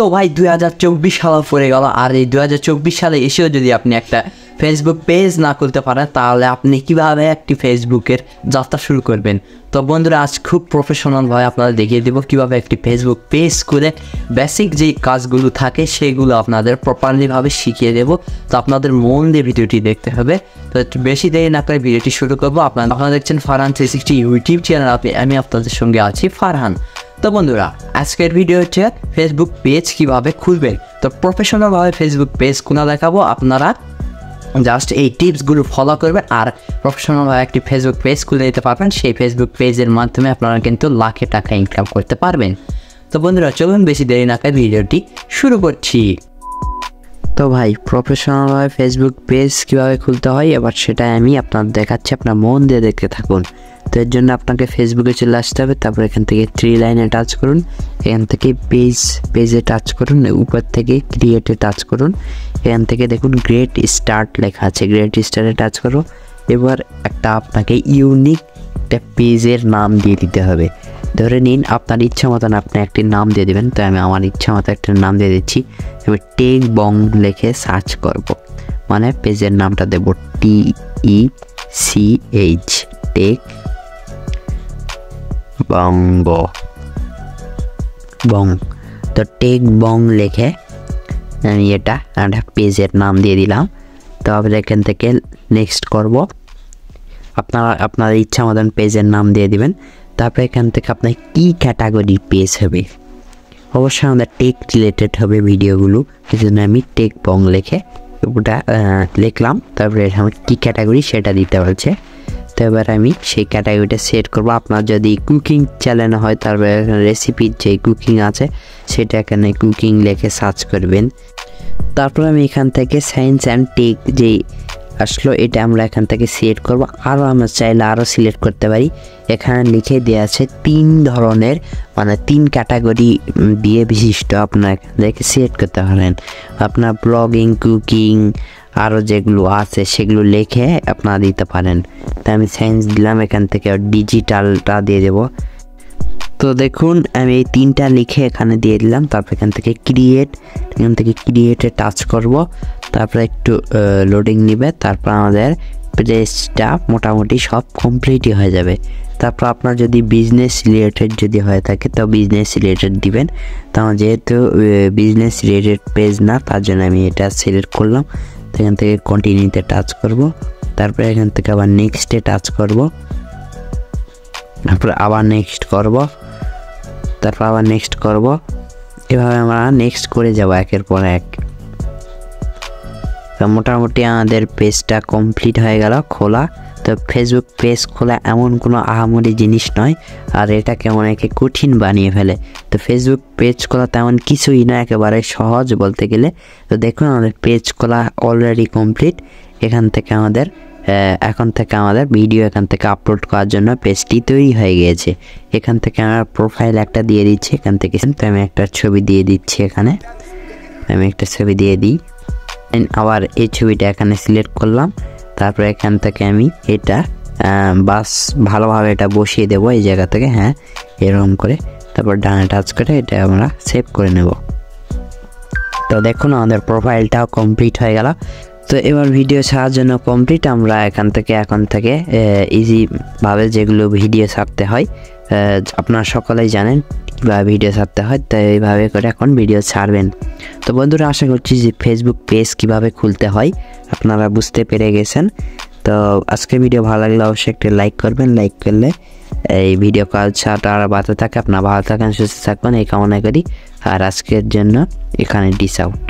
তো ভাই 2024 সাল পড়ে গেল, আর এই 2024 সালে এসেও যদি আপনি একটা ফেসবুক পেজ না খুলতে পারেন তাহলে আপনি কিভাবে একটি ফেসবুকের যাত্রা শুরু করবেন। তো বন্ধুরা, আজ খুব প্রফেশনালভাবে আপনাদের দেখিয়ে দেবো কীভাবে একটি ফেসবুক পেজ খুলে বেসিক যেই কাজগুলো থাকে সেগুলো আপনাদের প্রপারলিভাবে শিখিয়ে দেবো। তো আপনাদের মন দিয়ে ভিডিওটি দেখতে হবে। তো বেশি দেরি না করে ভিডিওটি শুরু করবো। আপনারা দেখছেন ফারহান 360 ইউটিউব চ্যানেল, আমি আপনাদের সঙ্গে আছি ফারহান। তো বন্ধুরা, আজকের ভিডিও হচ্ছে ফেসবুক পেজ কিভাবে খুলবেন। তো প্রফেশনালভাবে ফেসবুক পেজ খোলা দেখাবো, আপনারা জাস্ট এই টিপসগুলো ফলো করবেন আর প্রফেশনালভাবে একটি ফেসবুক পেজ খুলে দিতে পারবেন। সেই ফেসবুক পেজের মাধ্যমে আপনারা কিন্তু লাখে টাকা ইনকাম করতে পারবেন। তো বন্ধুরা, চলুন বেশি দেরি না করে ভিডিওটি শুরু করছি। তো ভাই, প্রফেশনালভাবে ফেসবুক পেজ কীভাবে খুলতে হয় এবার সেটাই আমি আপনাদের দেখাচ্ছি, আপনার মন দিয়ে দেখতে থাকুন। তো এর জন্য আপনাকে ফেসবুকে চলে আসতে হবে, তারপর এখান থেকে 3 লাইনে টাচ করুন, এখান থেকে পেজে টাচ করুন, উপর থেকে ক্রিয়েটে টাচ করুন, এখান থেকে দেখুন গ্রেট স্টার্ট লেখা আছে, গ্রেট স্টার্টে টাচ করো। এবার আপনাকে ইউনিক একটা পেজের নাম দিয়ে দিতে হবে। ধরে নিন আপনার ইচ্ছা মতন আপনি একটি নাম দিয়ে দেবেন। তো আমি আমার ইচ্ছা মতো একটা নাম দিয়ে দিচ্ছি। এবার টেক বং লিখে সার্চ করব, মানে পেজের নামটা দেব TECH, টেক বং। তো টেক বং লিখে আমি এটা একটা পেজের নাম দিয়ে দিলাম। তারপরে এখান থেকে নেক্সট করব, আপনার ইচ্ছা মতন পেজের নাম দিয়ে দিবেন। তারপরে এখান থেকে আপনার কী ক্যাটাগরি পেজ হবে, অবশ্যই আমাদের টেক রিলেটেড হবে ভিডিওগুলো, এই জন্য আমি টেক বং লিখে ওটা লিখলাম। তারপরে আমার কী ক্যাটাগরি সেটা দিতে বলছে। তো এবার আমি সেই ক্যাটাগরিটা সেট করব। আপনার যদি কুকিং চ্যানেল হয় তারপরে রেসিপির যে কুকিং আছে সেটা এখানে কুকিং লিখে সার্চ করবেন। তারপর আমি এখান থেকে সায়েন্স অ্যান্ড টেক যেই আসলো এটা আমরা এখান থেকে সিলেক্ট করব। আরও আমরা চাইলে আরও সিলেক্ট করতে পারি। এখানে লিখে দেওয়া আছে 3 ধরনের, মানে 3 ক্যাটাগরি দিয়ে বিশিষ্ট আপনার এখান থেকে সিলেক্ট করতে পারেন। আপনার ব্লগিং, কুকিং আরও যেগুলো আছে সেগুলো লিখে আপনারা দিতে পারেন। তাই আমি সায়েন্স দিলাম, এখান থেকে ডিজিটালটা দিয়ে দেব। তো দেখুন আমি এই 3টা লিখে এখানে দিয়ে দিলাম। তারপর এখান থেকে ক্রিয়েটে টাচ করব। তারপর একটু লোডিং নেবে, তারপর আমাদের পেজটা মোটামুটি সব কমপ্লিটই হয়ে যাবে। তারপর আপনার যদি বিজনেস রিলেটেড যদি হয়ে থাকে তো বিজনেস রিলেটেড দিবেন। তো আমার যেহেতু বিজনেস রিলেটেড পেজ না, তার জন্য আমি এটা সিলেক্ট করলাম। তো এখান থেকে কন্টিনিউতে টাচ করব। তারপরে এখান থেকে আবার নেক্সটে টাচ করব, তারপরে আবার নেক্সট করব, তারপর আবার নেক্সট করব। এভাবে আমরা নেক্সট করে যাব একের পর এক। তো মোটামুটি আমাদের পেজটা কমপ্লিট হয়ে গেল খোলা। তো ফেসবুক পেজ খোলা এমন কোনো আহামরি জিনিস নয়, আর এটাকে অনেকে কঠিন বানিয়ে ফেলে। তো ফেসবুক পেজ খোলা তেমন কিছুই না, একেবারে সহজ বলতে গেলে। তো দেখুন আমাদের পেজ খোলা অলরেডি কমপ্লিট। এখন থেকে আমাদের ভিডিও এখান থেকে আপলোড করার জন্য পেজটি তৈরি হয়ে গিয়েছে। এখান থেকে আমার প্রোফাইল একটা দিয়ে দিচ্ছি এখান থেকে। তো আমি একটা ছবি দিয়ে দিচ্ছি, এখানে আমি একটা ছবি দিয়ে দিই। আবার এই ছবিটা এখানে সিলেক্ট করলাম। তারপরে এখান থেকে আমি এটা বাস ভালোভাবে এটা বসিয়ে দেবো এই জায়গা থেকে, হ্যাঁ এরকম করে। তারপর ডানে টাচ করে এটা আমরা সেভ করে নেব। তো দেখুন আমাদের প্রোফাইলটাও কমপ্লিট হয়ে গেল। তো এবার ভিডিও ছাড়ার জন্য কমপ্লিট। আমরা এখন থেকে ইজিভাবে যেগুলো ভিডিও ছাড়তে হয় আপনারা সকলেই জানেন কীভাবে ভিডিও ছাড়তে হয়, তো এইভাবে করে এখন ভিডিও ছাড়বেন। তো বন্ধুরা, আশা করছি যে ফেসবুক পেজ কিভাবে খুলতে হয় আপনারা বুঝতে পেরে গেছেন। তো আজকের ভিডিও ভালো লাগলে অবশ্যই একটা লাইক করবেন। লাইক করলে এই ভিডিও কালচারটা আর বাড়তে থাকে। আপনারা ভালো থাকেন, সুস্থ থাকবেন এই কামনা করি। আর আজকের জন্য এখানে ডিস আউট।